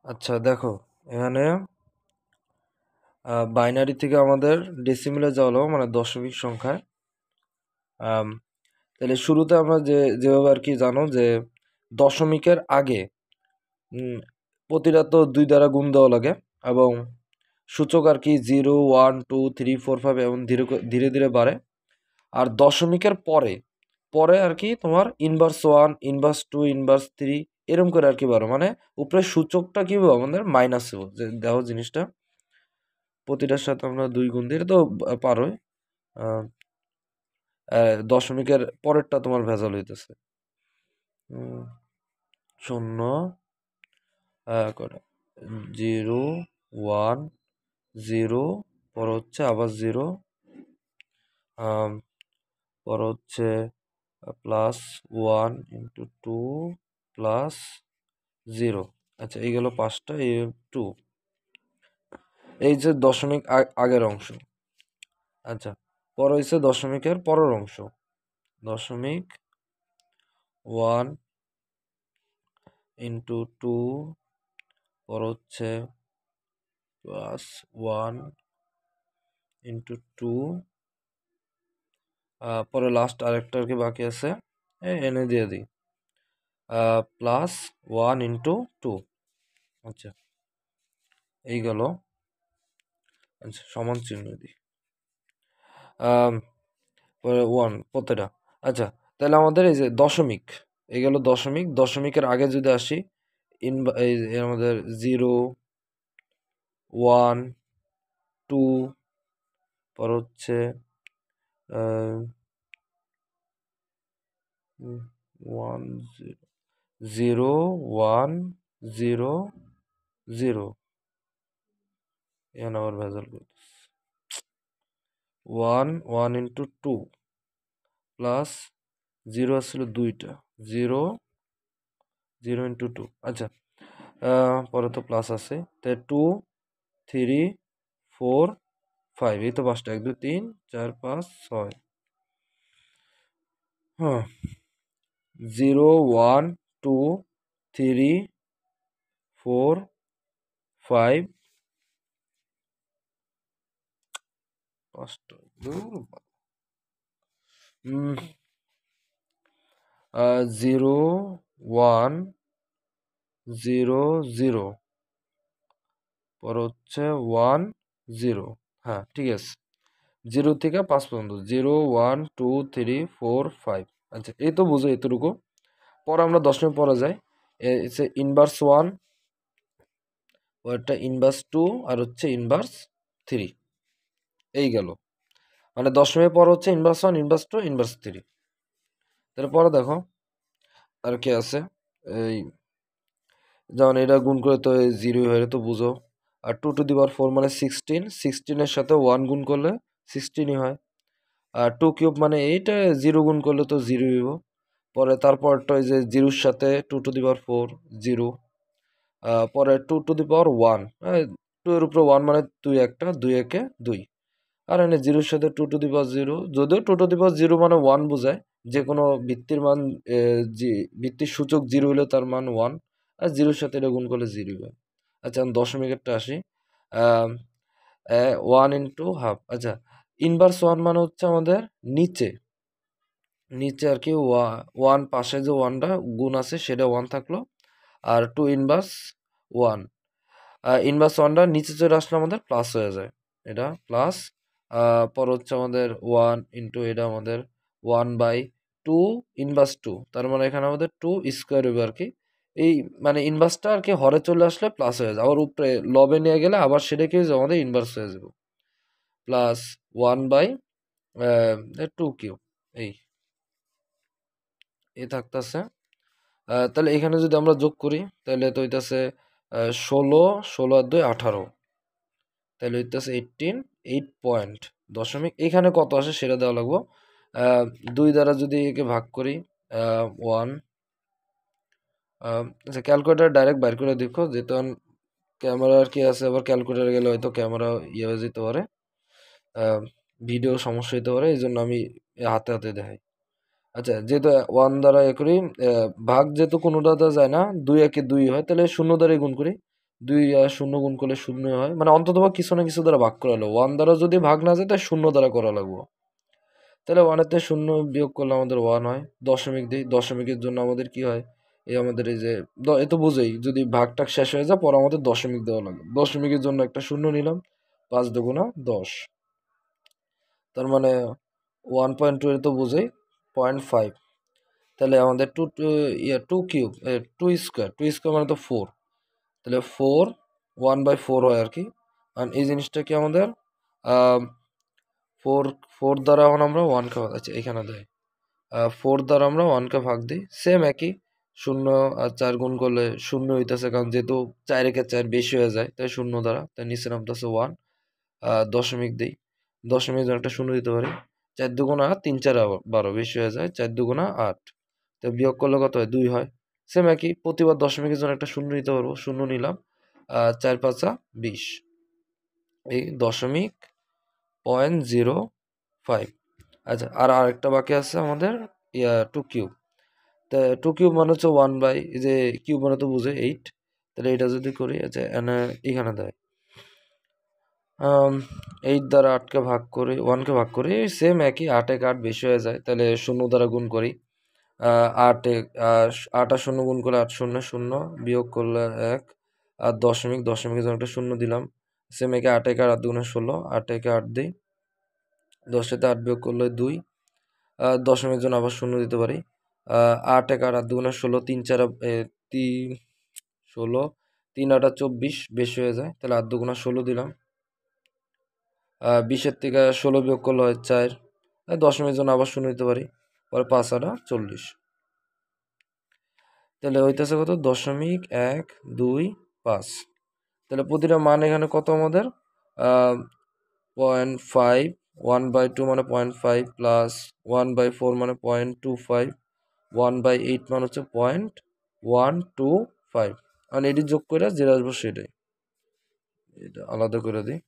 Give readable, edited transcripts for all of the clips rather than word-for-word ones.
আচ্ছা দেখো, এখানে বাইনারি থেকে আমাদের ডেসিমেলে যাওয়া হলো, মানে দশমিক সংখ্যায়। আম, তাহলে শুরুতে আমরা যেভাবে আর কি জানো যে দশমিকের আগে উম, প্রতিটা তো 2 দ্বারা গুণ দেওয়া লাগে, এবং সূচক আর কি 0, 1, 2, 3, 4, 5 এমন ধীরে ধীরে ধীরে বাড়ে। আর দশমিকের পরে পরে আর কি তোমার ইনভার্স 1, ইনভার্স 2, ইনভার্স 3 এরকম করে আর কি বাড়ে, মানে উপরে সূচকটা কি হবে আমাদের মাইনাস হবে, যে দেখো জিনিসটা প্রতিটার সাথে আমরা 2 গুণ দিই, এটা তো পারোই। আহ, দশমিকের পরেরটা তোমার ভেজাল হইতেছে। উম, 0 করে 0, 1, 0, পর হচ্ছে আবার 0, পর হচ্ছে +1 × 2 +0। আচ্ছা, এই গেল 5টা, এই 2। এই যে দশমিক আগের অংশ। আচ্ছা, পর হচ্ছে দশমিকের পরের অংশ, দশমিক 1 × 2, পর হচ্ছে +1 × 2, পরে লাস্ট আরেকটা আর কি বাকি আছে, এনে দিয়ে দিই +1 × 2। আচ্ছা, এই গেল। আচ্ছা, সমান চিহ্ন দিই, পরে 1 প্রতিটা। আচ্ছা, তাহলে আমাদের এই যে দশমিক, এই গেল দশমিক। দশমিকের আগে যদি আসি, এই যে আমাদের 0, 1, 2, পর হচ্ছে 1, 0, 1, 0, 0। এখানে আবার ভেজাল করতেছে। 1, 1 × 2 প্লাস 0 আসছিল 2টা, 0, 0 × 2। আচ্ছা, পরে তো প্লাস আছে, তাই 2, 3, 4, 5, এই তো 5টা, 1, 2, 3, 4, 5, 6। হ্যাঁ, 0, 1, 2, 3, 4, 5, 5টা। 0, 1, 0, 0, পর হচ্ছে 1, 0। হ্যাঁ, ঠিক আছে। 0 থেকে 5 পর্যন্ত, 0, 1, 2, 3, 4, 5। আচ্ছা, এই তো বুঝো এতটুকু। পরে আমরা দশমিক পরে যাই, ইনভার্স 1, পরেরটা ইনভার্স 2, আর হচ্ছে ইনভার্স 3। এই গেল, মানে দশমিকের পর হচ্ছে ইনভার্স 1, ইনভার্স 2, ইনভার্স 3। তারপরে দেখো আর কি আছে। এই যেমন এটা গুণ করে তো 0 হয়ে তো বুঝো। আর 2^4 মানে 16, 16-এর সাথে 1 গুণ করলে 16ই হয়। আর 2³ মানে এইটা 0 গুণ করলে তো 0 হইব। পরে তারপরটা ওই যে 0-র সাথে 2^4, 0। পরে 2^1, 2 এর উপরে 1 মানে 2 একটা, 2 একে 2। আর এনে 0-র সাথে 2^0, যদিও 2^0 মানে 1 বোঝায়। যে কোনো ভিত্তির মান, ভিত্তির সূচক 0 হলে তার মান 1, আর 0-র সাথে এটা গুণ করলে 0 হয়। আচ্ছা, আমি দশমিকেরটা আসি। 1 × হাফ। আচ্ছা, ইনভার্স 1 মানে হচ্ছে আমাদের নিচে, নিচে আর কি 1 পাশে যে 1টা গুণ আছে সেটা 1 থাকলো, আর 2 ইনভার্স 1। ইনভার্স 1টা নিচে চলে আসলে আমাদের প্লাস হয়ে যায়, এটা প্লাস। পর হচ্ছে আমাদের 1 × এটা আমাদের 1/2 ইনভার্স 2, তার মানে এখানে আমাদের 2 স্কোয়ার হবে আর কি। এই মানে ইনভার্সটা আর কি হরে চলে আসলে প্লাস হয়ে যায়, আবার উপরে লবে নিয়ে গেলে আবার সেটা কি হয়ে যাবে, আমাদের ইনভার্স হয়ে যাবে। প্লাস 1/2 কিউব, এই থাকতেছে। তাহলে এখানে যদি আমরা যোগ করি, তাহলে তো হইতাছে 16, 16 আর 2 18, তাহলে হইতেছে 18, 8 পয়েন্ট দশমিক। এখানে কত আসে সেটা দেওয়া লাগবো। 2 দ্বারা যদি একে ভাগ করি, 1। আচ্ছা, ক্যালকুলেটার ডাইরেক্ট বাইর করে দেখো, যেহেতু ক্যামেরা আর কি আছে, আবার ক্যালকুলেটার গেলে হয়তো ক্যামেরা ইয়ে হয়ে যেতে পারে, ভিডিও সমস্যা হতে পারে, এই জন্য আমি হাতে হাতে দেখাই। আচ্ছা, যেহেতু 1 দ্বারা এ করি, ভাগ যেহেতু কোনোটাতে যায় না, 2 একে 2 হয়, তাহলে 0 দ্বারাই গুণ করি। 2 আর 0 গুণ করলে 0 হয়, মানে অন্ততপক্ষে কিছু না কিছু দ্বারা ভাগ করা হলো। 1 দ্বারা যদি ভাগ না যায় তাহলে 0 দ্বারা করা লাগবো। তাহলে 1 এর থেকে 0 বিয়োগ করলে আমাদের 1 হয়। দশমিক দিই, দশমিকের জন্য আমাদের কি হয়, আমাদের এই যে এ তো বুঝেই, যদি ভাগটাগ শেষ হয়ে যায় পরে আমাদের দশমিক দেওয়া লাগে। দশমিকের জন্য একটা 0 নিলাম, 5 দুগুণা 10, তার মানে 1.2 এর তো বুঝেই 0.5। তাহলে আমাদের 2 কিউব 2 স্কোয়ার মানে তো 4, তাহলে 4 1/4 হয় আর কি। আর এই জিনিসটা কি আমাদের 4 দ্বারা এখন আমরা 1কে ভাগ, আচ্ছা এখানে দেয় 4 দ্বারা আমরা 1কে ভাগ দিই, সেম একই। 0 আর 4 গুণ করলে 0 হইতেছে, কারণ যেহেতু 4 একে 4 বেশি হয়ে যায় তাই 0 দ্বারা, তাই নিচে নামতেছে 1। দশমিক দিই, দশমিক জন্য একটা 0 দিতে পারি। 4 দুগুণা 3 4 12 বেশি হয়ে যায়, 4 দুগুণা 8, তো বিয়োগ করলে কত হয়, 2 হয়। সেম একই, প্রতিবার দশমিকের জন্য একটা 0 নিতে পারবো, 0 নিলাম। 4 5 20, এই 0.05। আচ্ছা, আর আরেকটা বাকি আছে আমাদের 2 কিউব। তা 2 কিউব মানে হচ্ছে 1 বাই, এই যে কিউব মানে তো বুঝে 8, তাহলে এটা যদি করি, আচ্ছা এখানে দেয় 8 দ্বারা 8কে ভাগ করি, 1কে ভাগ করি, সেম একই। 8 এক 8 বেশি হয়ে যায়, তাহলে 0 দ্বারা গুণ করি। 8 8 আর 0 গুণ করলে 8 0 0, বিয়োগ করলে 1। আর দশমিকের জন্য একটা 0 দিলাম, সেম একে 8 এক 8 দুগুণে 16, 8 একে 8 দিই, 10 সাথে 8 বিয়োগ করলে 2। দশমিকের জন্য আবার 0 দিতে পারি। 8 এক 8 দুগুণে 16, 3 4 3 16, 3 8 24 বেশি হয়ে যায়, তাহলে 8 দুগুণা 16 দিলাম। 20-এর থেকে 16 বিয়োগ করলে হয় 4। দশমিকের জন্য আবার 0 দিতে পারি, পরে 5 8 40, তাহলে হইতেছে কত, 0.125। তাহলে প্রতিটা মান এখানে কত আমাদের 0.5, 1/2 মানে 0.5 প্লাস 1/4 মানে 0.25, 1/8 মানে হচ্ছে 0.125। আর এটি যোগ করে যেটা আসবো সেটাই, এটা আলাদা করে দিই।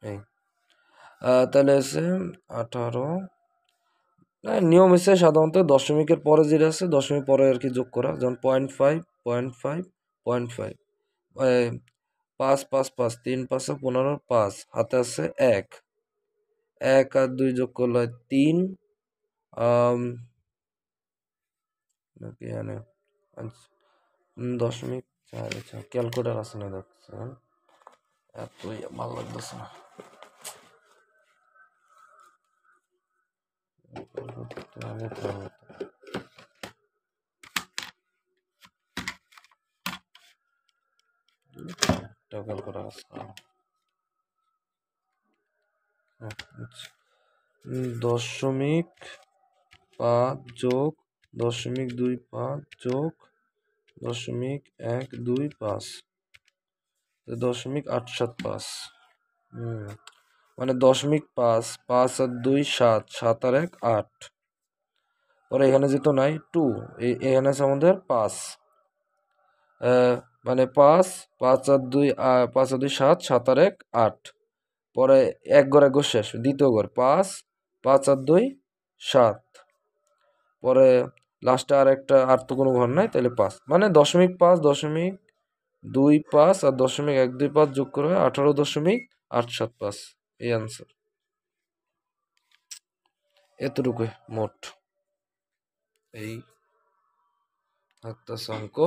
এই তাহলে আছে 18। নিয়ম হচ্ছে সাধারণত দশমিকের পরে যেটা আছে দশমিক পরে আর কি যোগ করা, যেমন 0.5 0.5 0.5, 5 5 5 3 5 15, 5 হাতে আছে 1, 1 আর 2 যোগ করলে হয় 3। নাকি এখানে আচ্ছা, 0.4, আচ্ছা ক্যালকুলেটার আছে না, দেখছেন এত ভালো লাগতেছে না। ক্যালকুলেটার আছে, আচ্ছা। 0.5 যোগ 0.25 যোগ 0.125, 0.875। মানে 0.5, 5 আর 2 7, 7 আর 1 8। পরে এখানে যেহেতু নাই 2, এখানে আছে আমাদের 5, মানে 5 5 আর 2 5 আর 2 7, 7 আর 1 8। পরে এক ঘর শেষ, দ্বিতীয় ঘর 5 5 আর 2 7, পরে লাস্টে আর একটা, আর তো কোনো ঘর নাই, তাহলে 5, মানে 0.5 0.25 আর 0.125 যোগ করে 18.875, এই আনসার। এতটুকুই মোট এই একটা অঙ্ক।